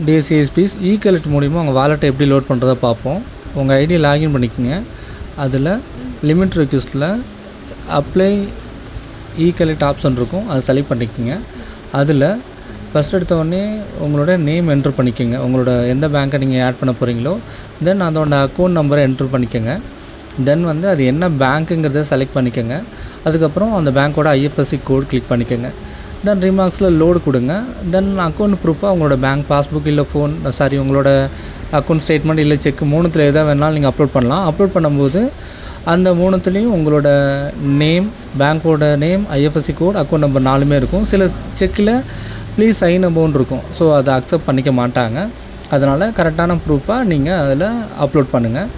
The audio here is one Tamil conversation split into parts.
டிஎஸ்சிஎஸ்பிஸ் இ-கலெக்ட் மூலிமா உங்கள் வாலெட்டை எப்படி லோட் பண்ணுறதை பார்ப்போம். உங்கள் ஐடி லாகின் பண்ணிக்கோங்க. அதில் லிமிட் ரிக்வெஸ்ட்டில் அப்ளை இ-கலெக்ட் ஆப்ஷன் இருக்கும், அதை செலக்ட் பண்ணிக்கோங்க. அதில் ஃபஸ்ட் எடுத்தோடனே உங்களோட நேம் என்ட்ரு பண்ணிக்கோங்க. உங்களோட எந்த பேங்க்கை நீங்கள் ஆட் பண்ண போகிறீங்களோ தென் அதோட அக்கௌண்ட் நம்பரை என்ட்ரு பண்ணிக்கோங்க. தென் அது என்ன பேங்க்குங்கிறத செலக்ட் பண்ணிக்கோங்க. அதுக்கப்புறம் அந்த பேங்க்கோட ஐஎஃப்எஸ்சி கோட் கிளிக் பண்ணிக்கோங்க. தென் ரிமார்க்ஸில் லோடு கொடுங்க. தென் அக்கௌண்ட் ப்ரூஃபாக உங்களோட பேங்க் பாஸ்புக் இல்லை உங்களோட அக்கௌண்ட் ஸ்டேட்மெண்ட் இல்லை செக் மூணுத்தில் எதாவது வேணாலும் நீங்கள் அப்லோட் பண்ணலாம். அப்லோட் பண்ணும்போது அந்த மூணுத்துலேயும் உங்களோட நேம், பேங்க்கோட name, IFSC code, account number 4மே இருக்கும். சில செக்கில் ப்ளீஸ் சைன் அபவுண்ட் இருக்கும். ஸோ அதை அக்செப்ட் பண்ணிக்க மாட்டாங்க. அதனால் கரெக்டான ப்ரூஃபாக நீங்கள் அதில் அப்லோட் பண்ணுங்கள்.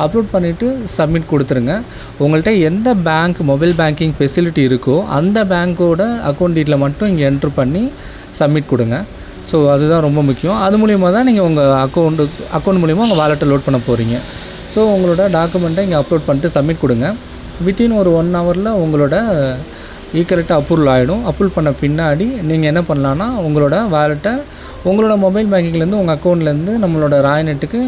அப்லோட் பண்ணிவிட்டு சப்மிட் கொடுத்துருங்க. உங்கள்கிட்ட எந்த பேங்க் மொபைல் பேங்கிங் ஃபெசிலிட்டி இருக்கோ அந்த பேங்க்கோட அக்கௌண்ட் டீட்டெயிலை மட்டும் இங்கே என்ட்ரு பண்ணி சப்மிட் கொடுங்க. ஸோ அதுதான் ரொம்ப முக்கியம். அது மூலிமா தான் நீங்கள் உங்கள் அக்கௌண்ட் மூலிமா உங்கள் வாலெட்டை லோட் பண்ண போகிறீங்க. ஸோ உங்களோட டாக்குமெண்ட்டை இங்கே அப்லோட் பண்ணிட்டு சப்மிட் கொடுங்க. வித்தின் ஒரு 1 ஹவரில் உங்களோட இ-கலெக்ட் அப்ரூவல் ஆகிடும். அப்ரூவல் பண்ண பின்னாடி நீங்கள் என்ன பண்ணலான்னா உங்களோட வாலெட்டை உங்களோட மொபைல் பேங்கிங்லேருந்து உங்கள் அக்கௌண்ட்லேருந்து நம்மளோட ராய்நெட்டுக்கு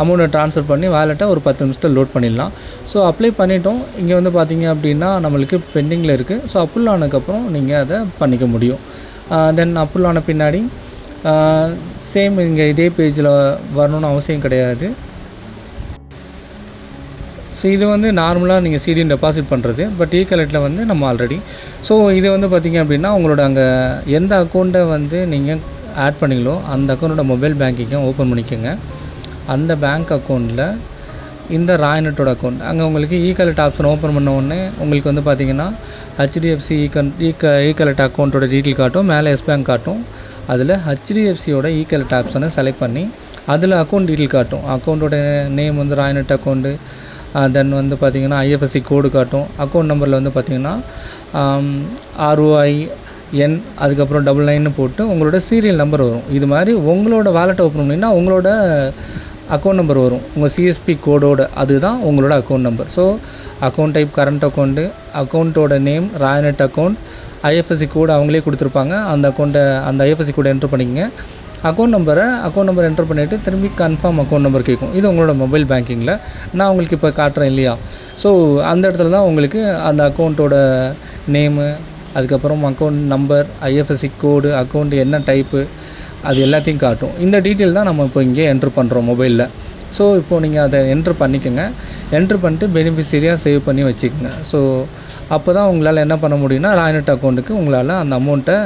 அமௌண்ட்டை ட்ரான்ஸ்ஃபர் பண்ணி வாலெட்டை ஒரு 10 நிமிஷத்தில் லோட் பண்ணிடலாம். ஸோ அப்ளை பண்ணிட்டோம். இங்கே பார்த்தீங்க அப்படின்னா நம்மளுக்கு பெண்டிங்கில் இருக்குது. ஸோ அப்ரூவல் ஆனதுக்கப்புறம் நீங்கள் அதை பண்ணிக்க முடியும். தென் அப்ரூவல் ஆன பின்னாடி சேம் இங்கே இதே பேஜில் வரணும்னு அவசியம் கிடையாது. ஸோ இது நார்மலாக நீங்கள் சிடின்னு டெபாசிட் பண்ணுறது. பட் இ-கலெக்ட்டில் நம்ம ஆல்ரெடி ஸோ இது பார்த்திங்க அப்படின்னா உங்களோட அங்கே எந்த அக்கௌண்ட்டை நீங்கள் ஆட் பண்ணிங்களோ அந்த அக்கௌண்ட்டோட மொபைல் பேங்கிங்கை ஓப்பன் பண்ணிக்கோங்க. அந்த பேங்க் அக்கௌண்ட்டில் இந்த ராய்நெட்டோட அக்கௌண்ட் அங்கே உங்களுக்கு இ-கலெக்ட் ஆப்ஷன் ஓப்பன் பண்ண உடனே உங்களுக்கு பார்த்திங்கன்னா ஹெச்டிஎஃப்சி இ-கலெக்ட் அக்கௌண்ட்டோட டீட்டெயில் காட்டும், மேலே எஸ் பேங்க் காட்டும். அதில் ஹெச்டிஎஃப்சியோட இ-கலெக்ட் ஆப்ஷனை செலக்ட் பண்ணி அதில் அக்கௌண்ட் டீட்டெயில் காட்டும். அக்கௌண்ட்டோட நேம் ராய்நெட் அக்கௌண்ட்டு. தென் பார்த்திங்கன்னா ஐஎஃப்எஸ்சி கோடு காட்டும். அக்கௌண்ட் நம்பரில் பார்த்திங்கன்னா ROIN அதுக்கப்புறம் 99 போட்டு உங்களோட சீரியல் நம்பர் வரும். இது மாதிரி உங்களோட வாலெட்டை ஓப்பன் பண்ணிங்கன்னா உங்களோட அக்கௌண்ட் நம்பர் வரும் உங்கள் சிஎஸ்பி கோடோட. அதுதான் உங்களோட account number. So account type current account, அக்கௌண்ட்டோட நேம் ராய்நெட் அக்கௌண்ட், ஐஎஃப்எஸ்சி கோடு அவங்களே கொடுத்துருப்பாங்க. அந்த ஐஎஃப்எஸ்சி கோடு என்ட்ரு பண்ணிக்கங்க. அக்கௌண்ட் நம்பர் என்ட்ரு பண்ணிவிட்டு திரும்பி கன்ஃபார்ம் அக்கௌண்ட் நம்பர் கேட்கும். இது உங்களோட மொபைல் பேங்கிங்கில் நான் உங்களுக்கு இப்போ காட்டுறேன் இல்லையா. ஸோ அந்த இடத்துல தான் உங்களுக்கு அந்த அக்கௌண்ட்டோட நேமு, அதுக்கப்புறம் அக்கௌண்ட் நம்பர், ஐஎஃப்எஸ்சி கோடு, அக்கௌண்ட் என்ன டைப்பு, அது எல்லாத்தையும் காட்டும். இந்த டீட்டெயில் தான் நம்ம இப்போ இங்கே என்ட்ரு பண்ணுறோம் மொபைலில். ஸோ இப்போது நீங்கள் அதை என்ட்ரு பண்ணிக்கோங்க. என்ட்ரு பண்ணிட்டு பெனிஃபிஷரியாக சேவ் பண்ணி வச்சுக்கோங்க. ஸோ அப்போ தான் உங்களால் என்ன பண்ண முடியும்னா ராய்நெட் அக்கௌண்ட்டுக்கு உங்களால் அந்த அமௌண்ட்டை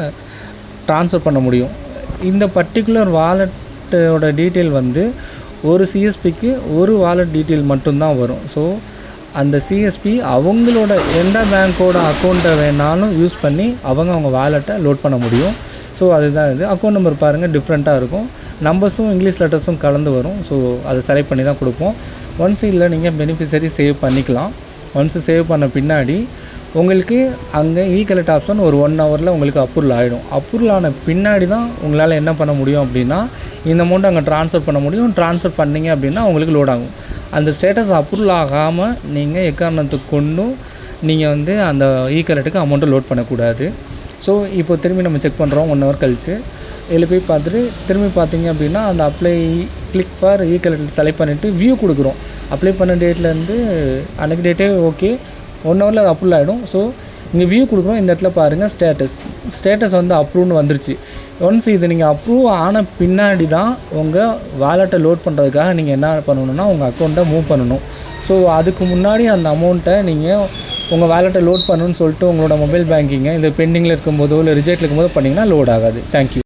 ட்ரான்ஸ்ஃபர் பண்ண முடியும். இந்த பர்டிகுலர் வாலெட்டோட டீட்டெயில் ஒரு சிஎஸ்பிக்கு ஒரு வாலெட் டீட்டெயில் மட்டும்தான் வரும். ஸோ அந்த சிஎஸ்பி அவங்களோட எந்த பேங்க்கோட அக்கௌண்ட்டை வேணாலும் யூஸ் பண்ணி அவங்க வாலெட்டை லோட் பண்ண முடியும். ஸோ அதுதான் இது. அக்கௌண்ட் நம்பர் பாருங்கள் டிஃப்ரெண்ட்டாக இருக்கும். நம்பர்ஸும் இங்கிலீஷ் லெட்டர்ஸும் கலந்து வரும். ஸோ அதை செலக்ட் பண்ணி தான் கொடுப்போம். ஒன்ஸ் இதில் நீங்கள் பெனிஃபிஷரி சேவ் பண்ணிக்கலாம். ஒன்ஸ் சேவ் பண்ண பின்னாடி உங்களுக்கு அங்கே இ-கலெக்ட் ஆப்ஷன் ஒரு 1 ஹவரில் உங்களுக்கு அப்ரூவல் ஆகிடும். அப்ரூவல் ஆன பின்னாடி தான் உங்களால் என்ன பண்ண முடியும் அப்படின்னா இந்த அமௌண்ட்டை அங்கே ட்ரான்ஸ்ஃபர் பண்ண முடியும். ட்ரான்ஸ்ஃபர் பண்ணிங்க அப்படின்னா உங்களுக்கு லோட் ஆகும். அந்த ஸ்டேட்டஸ் அப்ரூவல் ஆகாமல் நீங்கள் எக்காரணத்துக்கு கொண்டும் நீங்கள் அந்த இ-கலெக்ட்டுக்கு அமௌண்ட்டை லோட் பண்ணக்கூடாது. ஸோ இப்போ திரும்பி நம்ம செக் பண்ணுறோம் 1 ஹவர் கழிச்சு. இதில் போய் பார்த்துட்டு திரும்பி பார்த்தீங்க அப்படின்னா அந்த அப்ளை கிளிக் ஃபார் இ-கலெக்ட் செலக்ட் பண்ணிவிட்டு வியூ கொடுக்குறோம். அப்ளை பண்ண டேட்லேருந்து அன்றைக்கி டேட்டே ஓகே 1 ஹவரில் அப்ரூவல் ஆகிடும். ஸோ இங்கே வியூ கொடுக்குறோம். இந்த இடத்துல பாருங்கள் ஸ்டேட்டஸ் அப்ரூவ்னு வந்துருச்சு. ஒன்ஸ் இது நீங்கள் அப்ரூவ் ஆன பின்னாடி தான் உங்கள் வாலெட்டை லோட் பண்ணுறதுக்காக நீங்கள் என்ன பண்ணணுன்னா உங்கள் அக்கௌண்ட்டை மூவ் பண்ணணும். ஸோ அதுக்கு முன்னாடி அந்த அமௌண்ட்டை நீங்கள் உங்கள் வாலெட்டை லோட் பண்ணணுன்னு சொல்லிட்டு உங்களோட மொபைல் பேங்கிங்கை இந்த பெண்டிங்கில் இருக்கும்போதோ இல்லை ரிஜெக்ட்டில் இருக்கும்போதோ பண்ணிங்கன்னா லோட் ஆகாது. தேங்க்யூ.